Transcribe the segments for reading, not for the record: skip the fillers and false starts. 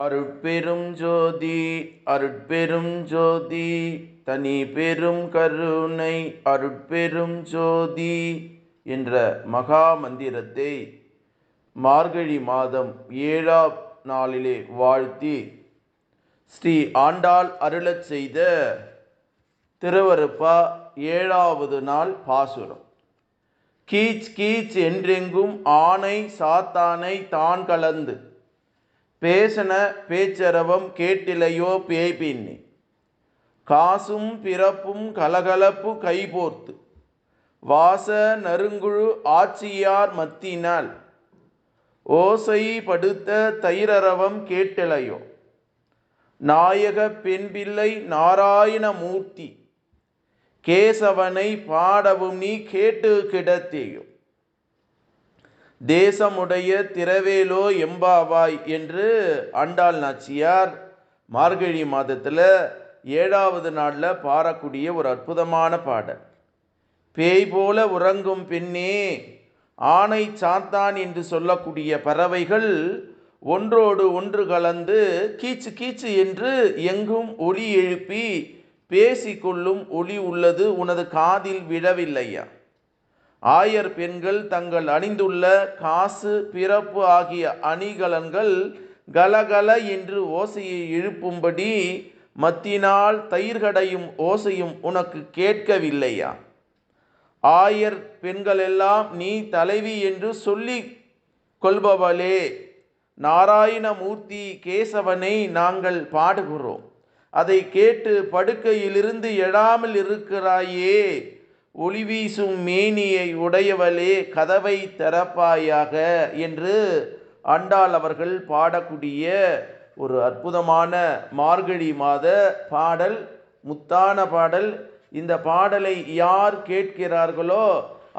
அருட்பெரும் ஜோதி அருட்பெரும் ஜோதி தனி பெரும் கருணை அருட்பெரும் ஜோதி என்ற மகா மந்திரத்தை மார்கழி மாதம் 7ஆம் நாளிலே வாழ்த்தி ஸ்ரீ ஆண்டாள் அருளச் செய்த திருவருப்பா 7வது நாள் பாசுரம். கீச் கீச் என்றெங்கும் ஆனை சாத்தானை தான் கலந்து பேசன பேச்சரவம் கேட்டிலையோ பேய்பின்னி காசும் பிறப்பும் கலகலப்பு கைபோர்த்து வாச நறுங்குழு ஆட்சியார் மத்தினால் ஓசை படுத்த தயிரரவம் கேட்டிலையோ நாயக பெண்பிள்ளை நாராயணமூர்த்தி கேசவனை பாடவும் நீ கேட்டு கிடத்தேயோ தேசமுடைய திரவேலோ எம்பாவாய் என்று ஆண்டாள் நாச்சியார் மார்கழி மாதத்தில் 7வது நாளில் பாடக்கூடிய ஒரு அற்புதமான பாடல். பேய் போல உறங்கும் பெண்ணே, ஆனை சாத்தான் என்று சொல்லக்கூடிய பறவைகள் ஒன்றோடு ஒன்று கலந்து கீச்சு கீச்சு என்று எங்கும் ஒலி எழுப்பி பேசிக்கொள்ளும் ஒலி உள்ளது, உனது காதில் விழவில்லையா? ஆயர் பெண்கள் தங்கள் அணிந்துள்ள காசு பிறப்பு ஆகிய அணிகலன்கள் கலகல என்று ஓசையை எழுப்பும்படி மத்தினால் தயிர்கடையும் ஓசையும் உனக்கு கேட்கவில்லையா? ஆயர் பெண்களெல்லாம் நீ தலைவி என்று சொல்லி கொள்பவளே, நாராயணமூர்த்தி கேசவனை நாங்கள் பாடுகிறோம், அதை கேட்டு படுக்கையிலிருந்து எழாமல் இருக்கிறாயே. ஒளி வீசும் மேனியை உடையவளே, கதவை திறப்பாயாக என்று ஆண்டாள் அவர்கள் பாடக்கூடிய ஒரு அற்புதமான மார்கழி மாத பாடல், முத்தான பாடல். இந்த பாடலை யார் கேட்கிறார்களோ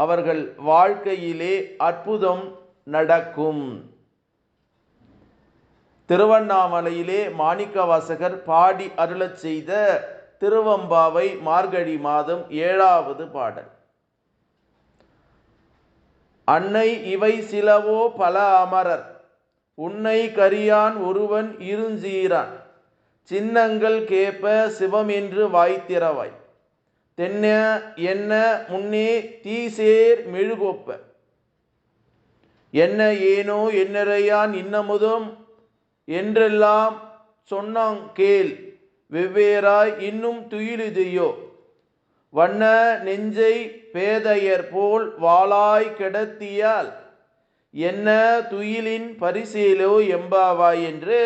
அவர்கள் வாழ்க்கையிலே அற்புதம் நடக்கும். திருவண்ணாமலையிலே மாணிக்கவாசகர் பாடி அருளச் செய்த திருவம்பாவை மார்கழி மாதம் 7வது பாடல். அன்னை இவை சிலவோ பல அமரர் உன்னை கரியான் ஒருவன் இருஞ்சீரான் சின்னங்கள் கேப்ப சிவம் என்று வாய்த்திரவாய் தென்ன என்ன முன்னே தீசேர் மெழுகொப்ப என்ன ஏனோ என்னரையான் இன்னமுதும் என்றெல்லாம் சொன்னாங் கேள் வெவ்வேறாய் இன்னும் துயிலுதையோ வண்ண நெஞ்சை பேதையர் போல் வாளாய் கிடத்தியால் என்ன துயிலின் பரிசேலோ எம்பாவாய் என்று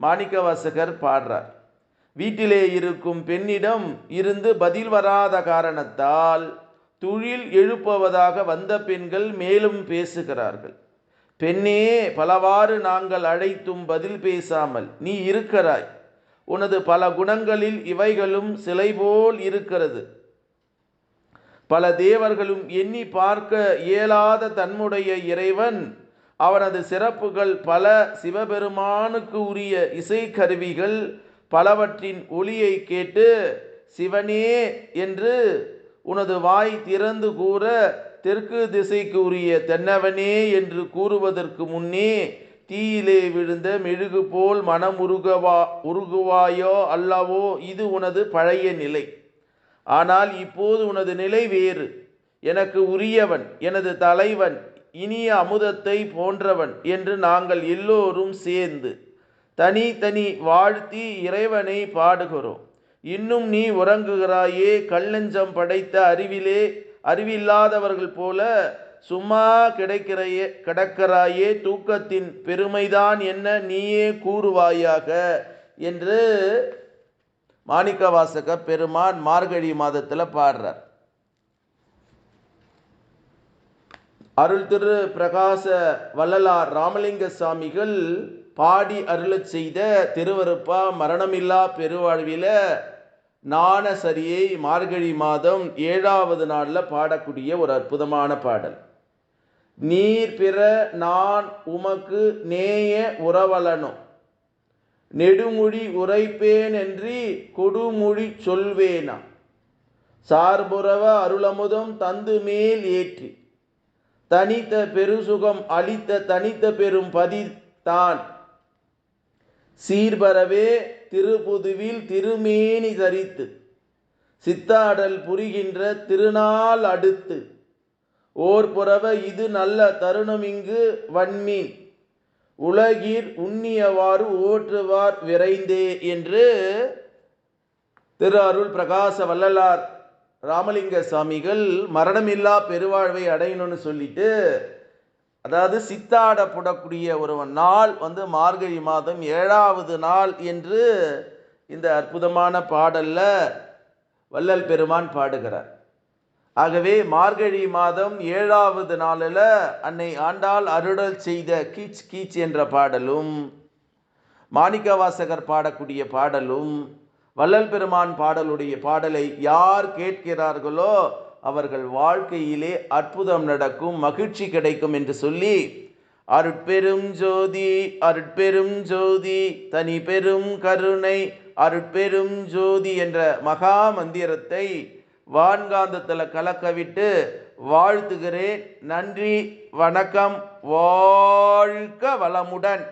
மாணிக்கவாசகர் பாடுறார். வீட்டிலே இருக்கும் பெண்ணிடம் இருந்து பதில் வராத காரணத்தால் துயில் எழுப்புவதாக வந்த பெண்கள் மேலும் பேசுகிறார்கள். பெண்ணே, பலவாறு நாங்கள் அழைத்தும் பதில் பேசாமல் நீ இருக்கிறாய். உனது பல குணங்களில் இவைகளும் சிலை போல் இருக்கிறது. பல தேவர்களும் எண்ணி பார்க்க இயலாத தன்னுடைய இறைவன், அவனது சிறப்புகள் பல, சிவபெருமானுக்கு உரிய இசைக்கருவிகள் பலவற்றின் ஒலியை கேட்டு சிவனே என்று உனது வாய் திறந்து கூற தெற்கு திசைக்கு உரிய தென்னவனே என்று கூறுவதற்கு முன்னே தீயிலே விழுந்த மெழுகு போல் மனம் உருகுவாயோ அல்லவோ? இது உனது பழைய நிலை. ஆனால் இப்போது உனது நிலை வேறு. எனக்கு உரியவன், எனது தலைவன், இனிய அமுதத்தை போன்றவன் என்று நாங்கள் எல்லோரும் சேர்ந்து தனி தனி வாழ்த்தி இறைவனை பாடுகிறோம். இன்னும் நீ உறங்குகிறாயே, கல்லெஞ்சம் படைத்த அறிவில்லாதவர்கள் போல சும்மா கிடக்கிறாயே, தூக்கத்தின் பெருமைதான் என்ன நீயே கூறுவாயாக என்று மாணிக்கவாசக பெருமான் மார்கழி மாதத்தில் பாடுறார். அருள் திரு பிரகாச வள்ளலார் ராமலிங்க சாமிகள் பாடி அருளச் செய்த திருவருப்பா மரணமில்லா பெருவாழ்வில நாணசரியை மார்கழி மாதம் 7வது நாளில் பாடக்கூடிய ஒரு அற்புதமான பாடல். நீர் பிற நான் உமக்கு நேய உறவலனோ நெடுமொழி உரைப்பேன் என்று கொடுமொழி சொல்வேனா சார்புறவ அருளமுதம் தந்து மேல் ஏற்றி தனித்த பெருசுகம் அளித்த தனித்த பெரும் பதித்தான் சீர்பரவே திருப்புதுவில் திருமேனி தரித்து சித்தாடல் புரிகின்ற திருநாள் அடுத்து ஓர் புறவ இது நல்ல தருணமிங்கு வன்மீன் உலகீர் உண்ணியவாறு ஓற்றுவார் விரைந்தே என்று திரு அருள் பிரகாச வள்ளலார் ராமலிங்க சாமிகள் மரணமில்லா பெருவாழ்வை அடையணும்னு சொல்லிட்டு, அதாவது சித்தாடப்படக்கூடிய ஒரு நாள் மார்கழி மாதம் 7வது நாள் என்று இந்த அற்புதமான பாடல்ல வள்ளல் பெருமான் பாடுகிறார். ஆகவே மார்கழி மாதம் 7வது நாளில் அன்னை ஆண்டாள் அருளல் செய்த கீச் கீச் என்ற பாடலும், மாணிக்கவாசகர் பாடக்கூடிய பாடலும், வள்ளல் பெருமான் பாடலை யார் கேட்கிறார்களோ அவர்கள் வாழ்க்கையிலே அற்புதம் நடக்கும், மகிழ்ச்சி கிடைக்கும் என்று சொல்லி, அருட்பெரும் ஜோதி அருட்பெரும் ஜோதி தனி பெரும் கருணை அருட்பெரும் ஜோதி என்ற மகா மந்திரத்தை வான்காந்தத்தில் கலக்கவிட்டு வாழ்த்துகிறேன். நன்றி, வணக்கம், வாழ்க வளமுடன்.